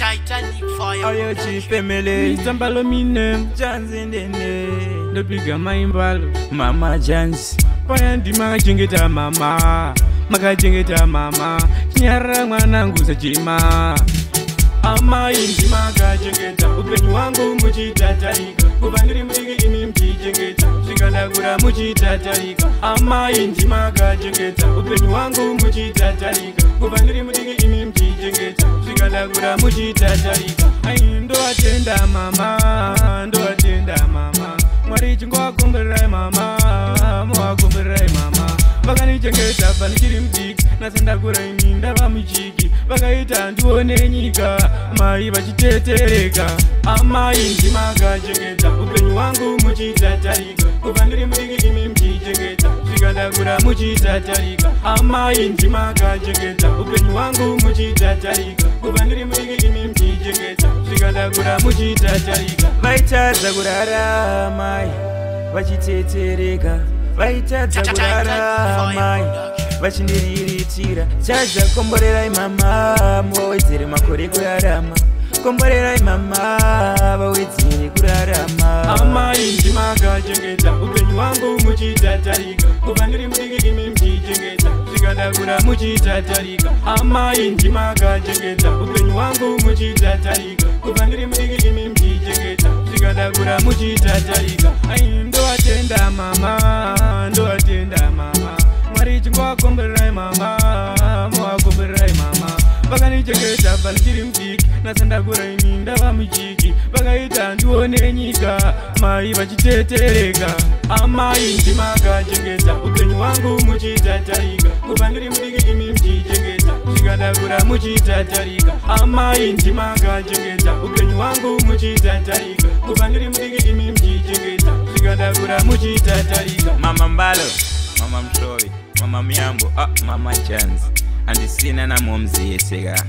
Titanic fire. Ayo chief family Zambalo minem Janzi ndene Ndopiga maimbalo Mama Janzi Paya ndima chengeta mama Makachengeta mama Chinyara mwanangu sachima Amai ndima kachengeta Upenyu wangu muchitatarika Kubandiri mtiki imi mchichengeta Shikandagura muchitatarika Amai ndima kachengeta Upenyu wangu muchitatarika Kubandiri mtiki imi mchichengeta Shikandagura muchitatarika Ndo atenda mama Mwari chingwa kumbirai mama Mwa kumbirai mama Bakani chengeta panichiri mtiki Nasenda kuraini ndava mchiki Bakaita nduone nyika Mai bachitetereka Amai ndima kachengeta Upenyu wangu muchitatarika Kubandiri mtiki imi mchichengeta Shikandagura muchitatarika Amai ndima kachengeta Upenyu wangu muchitatarika Kubandiri mtiki imi mchichengeta Shikandagura muchitatarika Vaitadza kurara mai Vachitetereka Vaitadza kurara mai Vachindiriritira Chaja komborerai mama Muwawedzere makore kurarama Komborerai mama Vawedzere kurarama Amai ndima kachengeta Upenyu wangu muchitatarika Kubandiri mtiki imi mchichengeta Shikandagura muchitatarika Amai ndima kachengeta Upenyu wangu muchitatarika Kubandiri mtiki imi mchichengeta Shikandagura muchitatarika Ndo atenda mama Mwari chingwa komberai mama Mwa komberai mama Bakani chengeta panichiri mtiki Nasenda kuraini ndava mchiki Bakaita nduone nyika Mai bachitetereka Amai ndima kachengeta Upenyu wangu muchitatarika Kubandiri mtiki imi mchichengeta Shikandagura muchitatarika Amai ndima kachengeta Upenyu wangu muchitatarika Kubandiri mtiki imi mchichengeta Shikandagura muchitatarika Mama Mbalo, Mama Mshowi, Mama Miyambo, Mama Janzi Andisina na momzi yesega